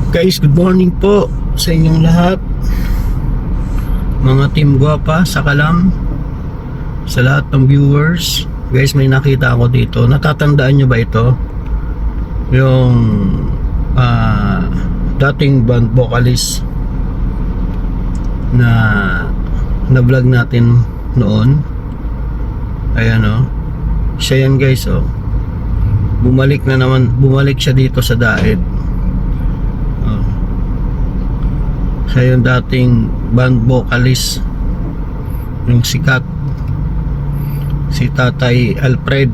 Guys, good morning po sa inyong lahat. Mga team Guapa sa Kalam, sa lahat ng viewers. Guys, may nakita ako dito. Natatandaan nyo ba ito? Yung dating band vocalist na vlog natin noon. Ayan o. Siya yan guys o. Bumalik siya dito sa Daet. Siya yung dating band vocalist, yung sikat, si Tatay Alfred,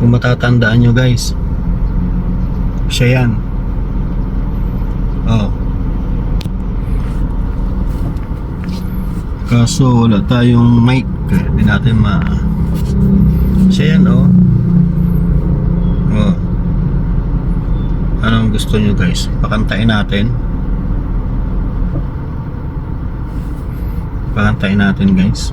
kung matatandaan nyo guys. Siya yan. Kaso wala tayong mic, hindi natin siya yan anong gusto nyo guys? Pakantain natin guys.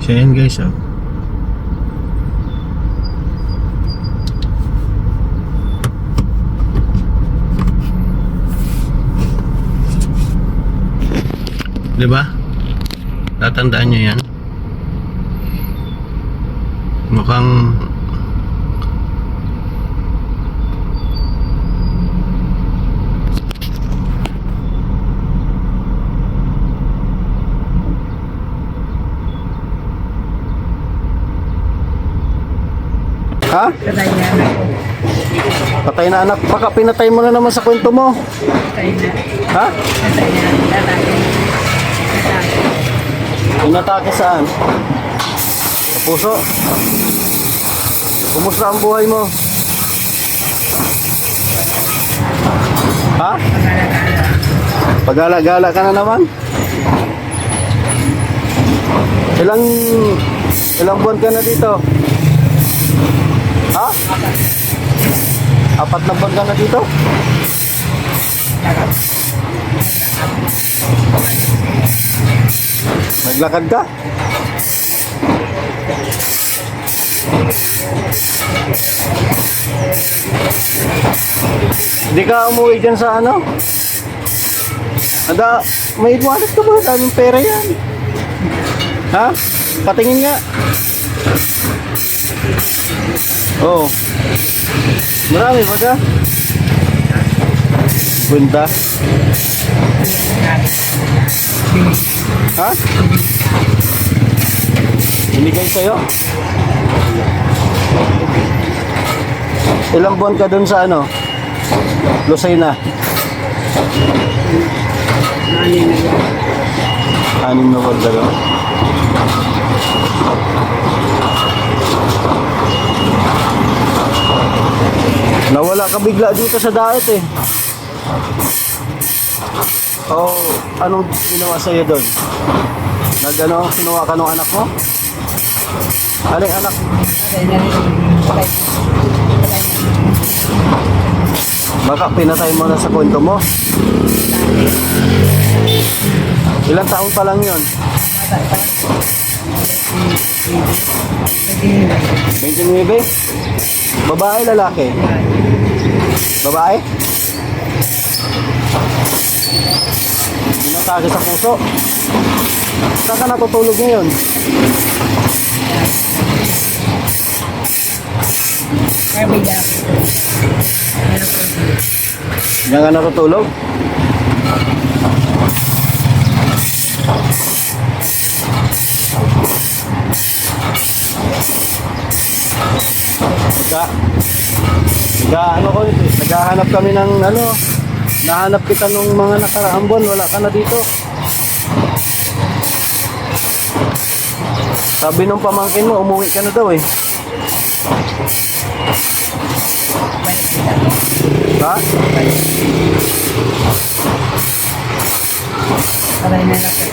Siya yan guys Diba? Tatandaan nyo yan? Mukhang ha? Patay na anak ko. Patay na anak. Baka pinatay mo na naman sa kwento mo. Patay na. Ha? Patay na. Lalaki. Inatake saan? Sa puso? Kumusta ang buhay mo? Ha? Pagala-gala ka na naman? Ilang buwan ka na dito? Ha? 4 na buwan ka na dito? Naglakad ka? Hindi ka umuwi dyan sa ano? May wallet ka ba? Daming pera yan. Ha? Patingin nga. Oo. Marami ba ka? Punta. Ha? Binigay sa'yo? Ilang buwan ka dun sa ano? Lucena? 6 na buwan ka dun? Nawala ka bigla dito sa Daet eh. Anong ginawa sa'yo doon? Kinuha ka ng anak mo? Aling anak? Patay na rin. Patay na. Baka pinatay mo na sa kwento mo? Ilang taon pa lang yun? Patay pa. 29? Babae, lalaki? Babae? Binatake sa puso? Saan ka natutulog ngayon? Kabila. Diyan ka natutulog? Naghahanap kami ng nahanap kita nung mga nakaraang buwan, wala ka na dito. Sabi nung pamangkin mo, umuwi ka na daw eh. Ha? Patay na anak ko.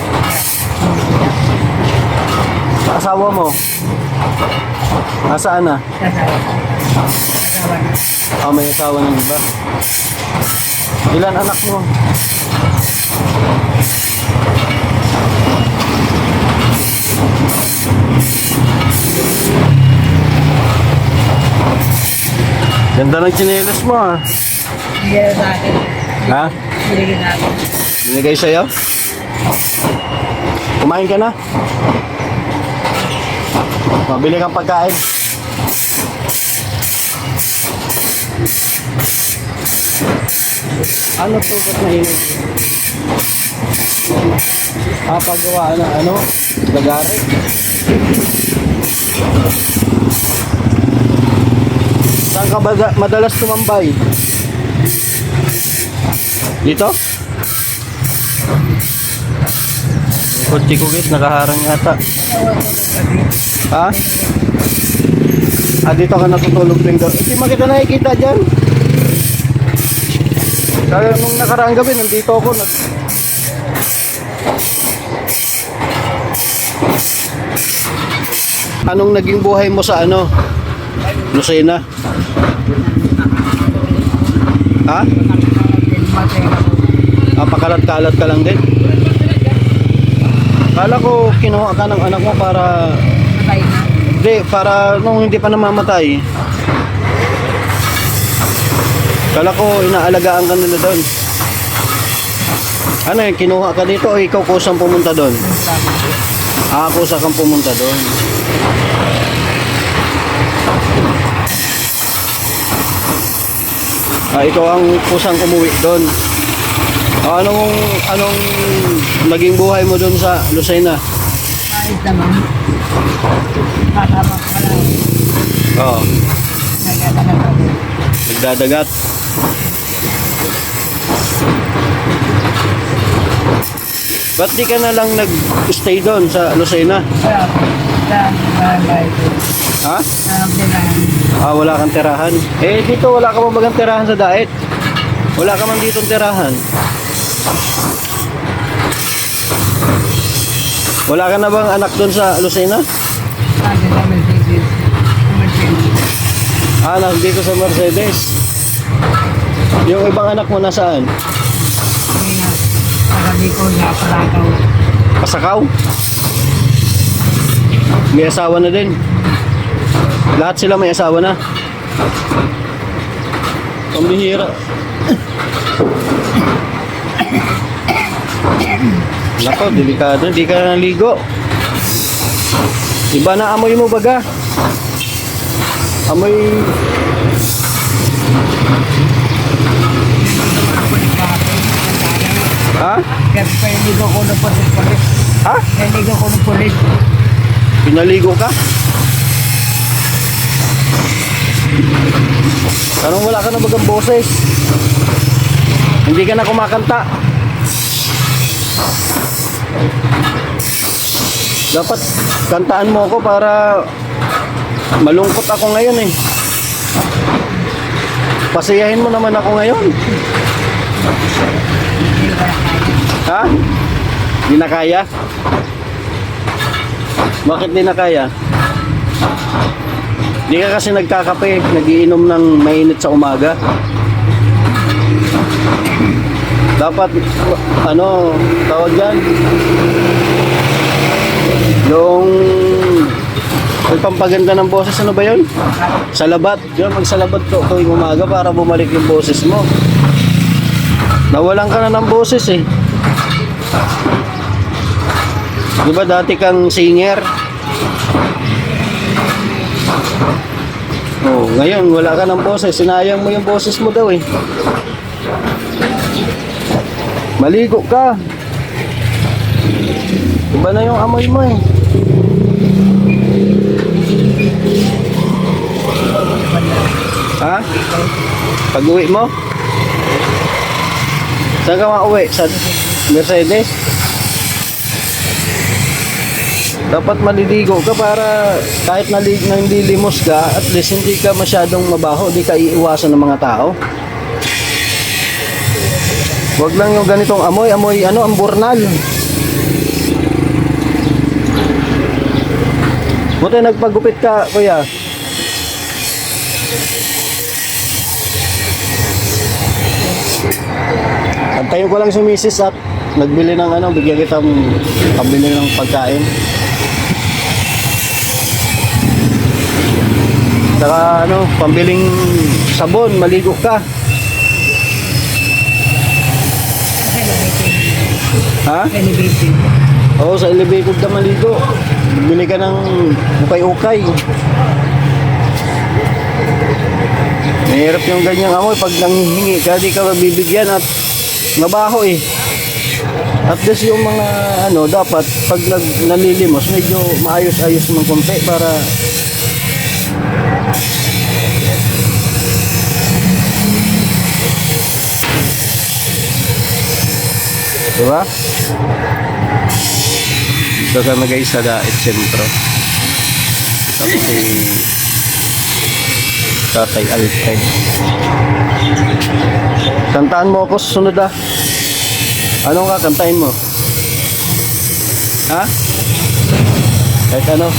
asawa mo? Nasaan na? Asawa. Asawa na. Ah, may asawa ng iba. Ilan anak mo? Ganda ng tsinelas mo ah. Hindi na sa akin. Ha? Hindi na akin. Binigay sa'yo? Kumain ka na? Mabili kang pagkain. Ano to? Ba't mainit? Pagawa na ano? Lagari. Saan ka madalas tumambay? Dito? Kotse ko git, nakaharang yata. Ha? Dito ka natutulog din doon. Hindi mo kita nakikita dyan. Kaya nung nakaraang gabi, nandito ako. Anong naging buhay mo sa ano? Lucena? Ha? Pakalat-kalat ka lang din? Kala ko kinuha ka ng anak mo para... Patay na. Hindi, para nung hindi pa namamatay. Kala ko inaalagaan ka nila doon. Ano yun, kinuha ka dito o ikaw kusang pumunta doon? Kusa kang pumunta doon. Ikaw ang kusang umuwi doon. Anong naging buhay mo doon sa Lucena? Kahit naman. Kasama ka lang. Oo. Nagkatagal ako. Nagdadagat. Ba't di ka na lang nag-stay doon sa Lucena? Wala ako. Saan bahay ko. Ha? Saan tirahan. Wala kang tirahan. Dito wala ka man bagang tirahan sa Daet. Wala ka man ditong tirahan. Wala ka na bang anak doon sa Lucena? Sabi sa Mercedes. Mercedes. Nandito sa Mercedes. Yung ibang anak mo nasaan? Hindi nga. Sabi ko na Palakaw. Pasakaw? May asawa na din. Lahat sila may asawa na. Pambihira. Nako, delikado. Hindi ka na naligo. Iba na amoy mo baga. Amoy... Ha? Kaya pinaligo ko ng pulis. Ha? Pinaligo ko ng pulis. Pinaligo ka? Parang wala ka na bagang boses. Hindi ka na kumakanta. Dapat kantaan mo ako para malungkot ako ngayon eh. Pasiyahin mo naman ako ngayon. Ha? Di na kaya? Bakit di na kaya? Di ka kasi nagkakape, nagiinom ng mainit sa umaga. Dapat, ano, tawag yan? Yung pampaganda ng boses, ano ba yun? Salabat. Yun, magsalabat ko tuwing umaga para bumalik yung boses mo. Nawalan ka na ng boses eh. Di ba dati kang singer? Ngayon wala ka ng boses. Sinayang mo yung boses mo daw eh. Maligo ka. Iba na yung amoy mo eh. Ha? Pag-uwi mo? Saan ka mauwi? Sa Mercedes? Dapat maliligo ka para kahit nalilimos ka, at least hindi ka masyadong mabaho, hindi ka iiwasan ng mga tao. Huwag lang yung ganitong amoy ano, amburnal. Buti nagpagupit ka, kuya. Antayin ko lang si Mrs. at nagbili ng ano, bigyan kita pabili ng pagkain. Saka ano, pambiling sabon, maligo ka. Ha? Elevated. Oo, sa elevated ka maligo. Bili ka ng ukay-ukay. Mahirap yung ganyang amoy pag nanghihingi ka, di ka mabibigyan at mabaho eh. At least yung mga ano, dapat pag nalilimos, medyo maayos-ayos ng konti para diba? Ito kami guys sa Dait Sentro. Tapos si Tatay Alfred. Kantaan mo ako susunod ah. Anong kakantahin mo? Ha? Kahit ano?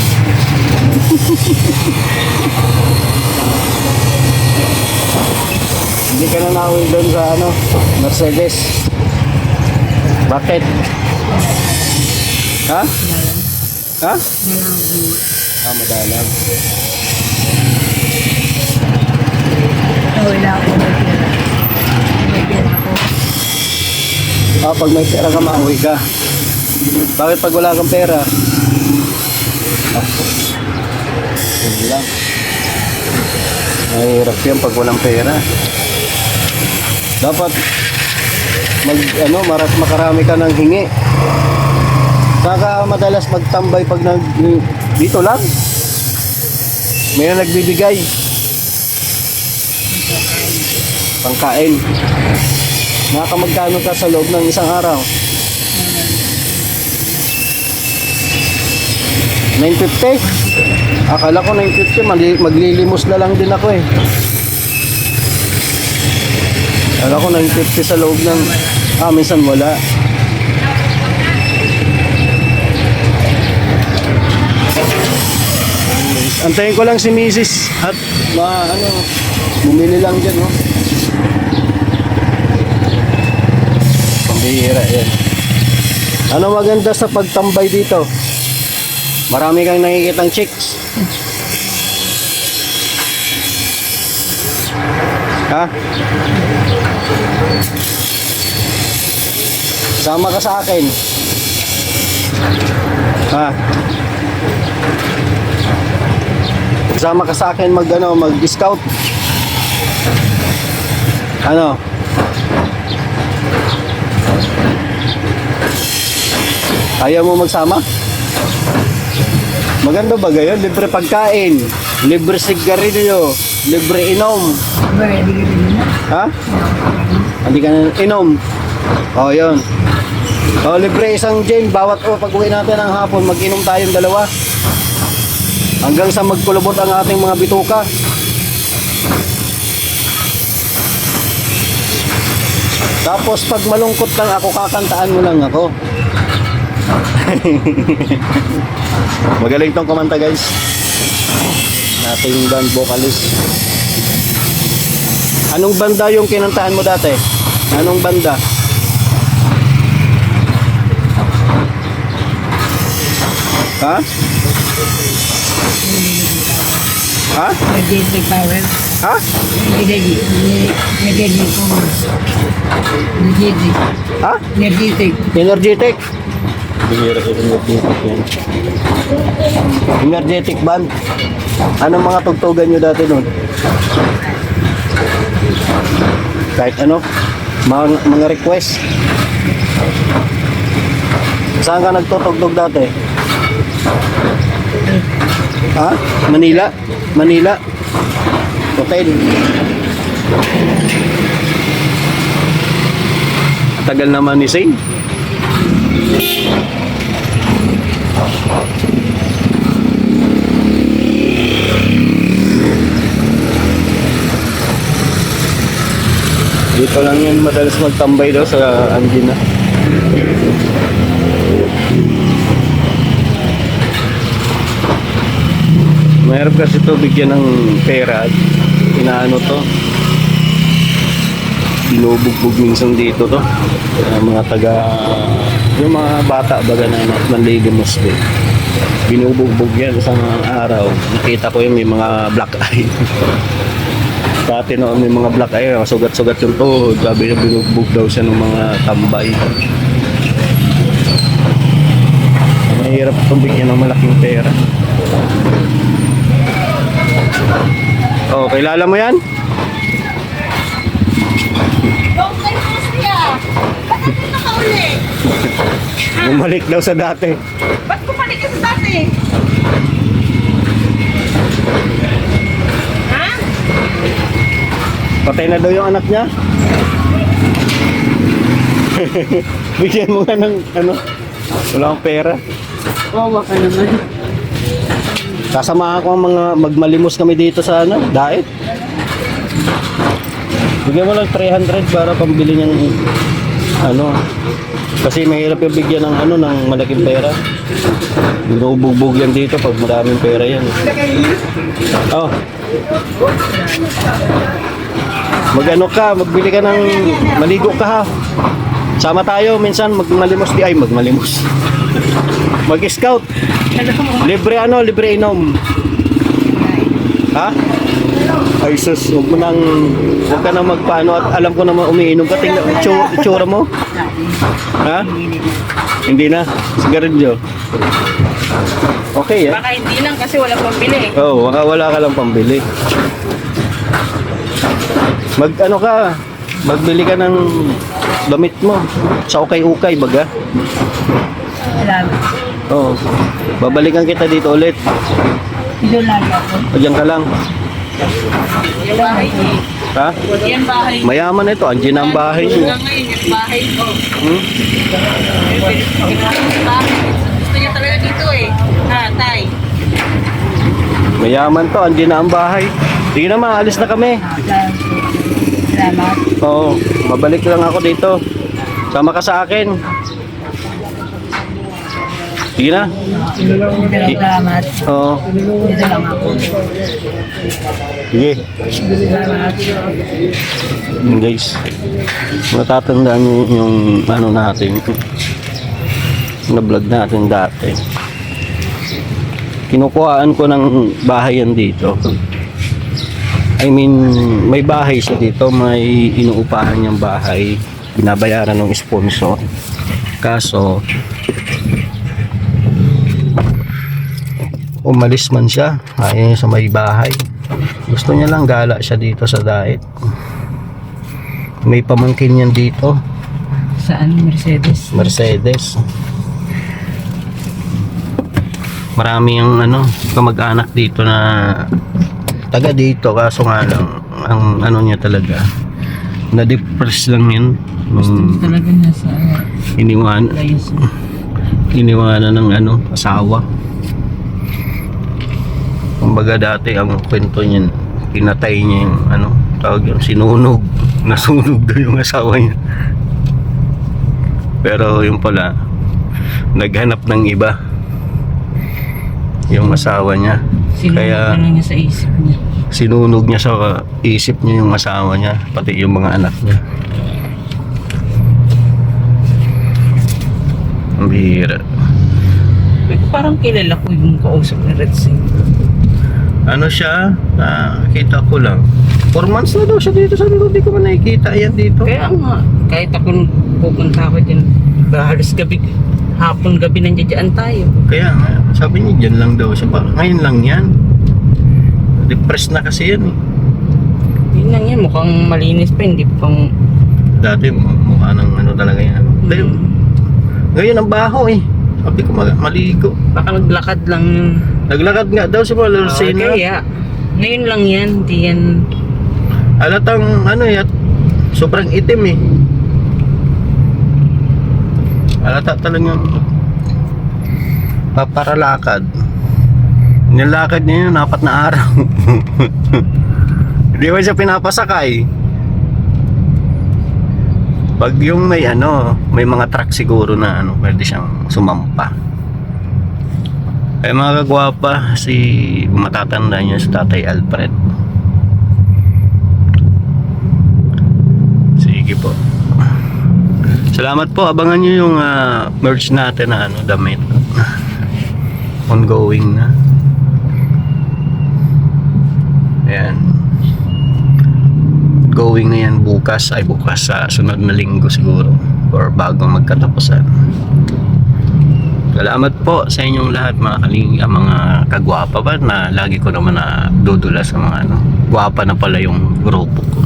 Hindi ka na nawin doon sa ano, Mercedes. Bakit? Ha? Ha? Ah, madalang. Wala ako may pera. May pera ako. Ah, pag may pera ka, mauwi ka. Bakit pag wala kang pera? Ah, yun lang. Mahirap yan pag walang pera. Dapat makarami ka ng hingi. Saka madalas magtambay pag dito lang. May nagbibigay. Pangkain. Nakakamagkano ka sa loob ng isang araw? 950? Akala ko 950, maglilimos na lang din ako eh. Akala ko 950 sa loob ng... minsan wala. Antayin ko lang si Mrs. at bumili lang dyan, no? Pambihira yan. Ano maganda sa pagtambay dito? Marami kang nakikitang chicks. Ha? Sama ka sa akin. Ha? Sama ka sa akin mag-scout. Ano? Ayaw mo magsama? Maganda ba gayon? Libre pagkain, libre sigarilyo, libre inom. Hindi ka rin na. Ha? Hindi ka na inom. O, yun. O, libre isang gin. Bawat pag uwi natin ng hapon, mag-inom tayong dalawa. Hanggang sa magkulubot ang ating mga bituka. Tapos pag malungkot lang ako, kakantaan mo lang ako. Magaling tong kumanta guys. Ating band vocalist. Anong banda yung kinantahan mo dati? Anong banda? Ha? Ha? Energetic power. Ha? Energetic power. Energetic. Ha? Energetic. Energetic. Energetic yan. Energetic band. Anong mga tugtugan nyo dati nun? Kahit ano? Mga request. Saan ka nagtutugtog dati? Ha? Manila? Manila? Hotel. Tagal naman ni Zane. Dito lang yan madalas magtambay daw sa Angina. Mahirap kasi ito bigyan ng pera at inaano to. Binubugbog minsan dito to. Mga taga, yung mga bata baga na nanlilimos din. Binubugbog yan isang araw. Nakita ko yung may mga black eye. Dati noon may mga black eye, sugat-sugat yung tuhod. Sabi niya binugbog daw siya ng mga tambay. Mahirap itong bigyan ng malaking pera. Oh, kilala mo yan? Yung kay Hostia, bakit mo nakauli? Bumalik daw sa dati. Ba't bumalik ka sa dati? Ha? Patay na daw yung anak niya. Bigyan mo nga ng ano, wala akong pera. Wawa ka naman. Sasamahan ko ang mga magmalimos kami dito sa ano, diet. Bigyan mo lang 300 para pambili ng ano. Kasi mahirap yung bigyan ng ano, ng malaking pera. Binubugbog yan dito pag maraming pera yan. Oh. Mag-ano ka, magbili ka ng maligo ka ha. Sama tayo minsan magmalimos di ay magmalimos. Mag-scout. Libre ano, libre inom. Ha? Ay sus, huwag ka nang magpaano at alam ko naman umiinom ka. Tingnan itsura mo. Ha? Hindi na. Sigarilyo. Okay eh. Baka hindi lang kasi wala pang bili. Oo, wala ka lang pambili. Mag-ano ka, magbili ka ng damit mo. Sa ukay-ukay, baga. Salamat. Oo. Babalikan kita dito ulit. Ito lang ako. O diyan ka lang. Yan bahay niya. Ha? Yan bahay. Mayaman ito. Andiyan na ang bahay niyo. Hanggang ngayon, yung bahay ko. Hmm? Gusto niya talaga dito eh. Ha, tay. Mayaman to. Andiyan na ang bahay. Sige na, maalis na kami. Salamat. Oo. Mabalik lang ako dito. Sama ka sa akin. Sige na. Salamat. Oo. Dito lang ako. Sige. Salamat. Yun guys, natatandaan nyo yung ano natin na vlog natin dati. Kinukuhaan ko ng bahayan dito. I mean, may bahay siya dito, may inuupahan niyang bahay, binabayaran ng sponsor. Kaso umalis man siya, ayaw niya sa may bahay. Gusto niya lang gala siya dito sa diet. May pamangkin yan dito, Saan? Mercedes? Mercedes. Marami yung ano, kamag-anak dito na taga dito, kaso nga lang ang ano niya talaga na-depress lang yun nung Talaga nasa layas. iniwanan ng ano, asawa. Kumbaga dati ang kwento niyan, pinatay niya yung ano, tawag yung sinunog, nasunog daw yung asawa niya. Pero yung pala, naghanap ng iba yung asawa niya. Kaya niya sa isip niya. sinunog niya sa isip niya yung asawa niya, pati yung mga anak niya. Ang bihira. Parang kilala ko yung kausap ni Red Sing. Ano siya, kita ko lang 4 months na daw siya dito. Sabi ko, di ko man nakikita yan dito. Kaya nga, kahit ako nung pupunta ako dyan, halos gabi, hapon gabi nandiyan tayo. Kaya nga, sabi niya dyan lang daw siya. Ngayon lang yan. Depressed na kasi yan eh. Yun lang yan, mukhang malinis pa, hindi pang... Dati mukha ng ano talaga yan. Pero, ngayon ang baho eh. Sabi ko maligo. Baka naglakad lang yun. Naglakad nga daw si Paul Lucena. Kaya, ngayon lang yan, hindi yan... Alatang ano eh, sobrang itim eh. Alata talagang paparalakad. Nilakad niya yun 4 na araw. Hindi ba siya pinapasakay? Pag yung may ano, may mga truck siguro na ano, pwede siyang sumampa. Ay mga kagwapa, matatanda niyo si Tatay Alfred. Sige po. Salamat po. Abangan niyo yung merch natin na damit. Ongoing na. Ayan. Going na yan bukas sa sunod na linggo siguro or bago magkatapusan. Salamat po sa inyong lahat mga mga kagwapa ba na lagi ko naman na dudula sa mga gwapa na pala yung grupo ko.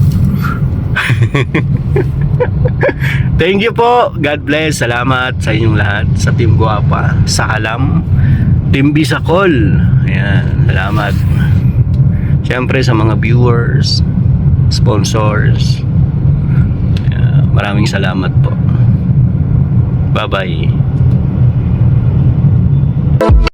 Thank you po. God bless. Salamat sa inyong lahat sa Team Gwapa, sa Kalam, Team Bisacol. Ayan, salamat. Siyempre sa mga viewers, sponsors. Ayan, maraming salamat po. Bye-bye.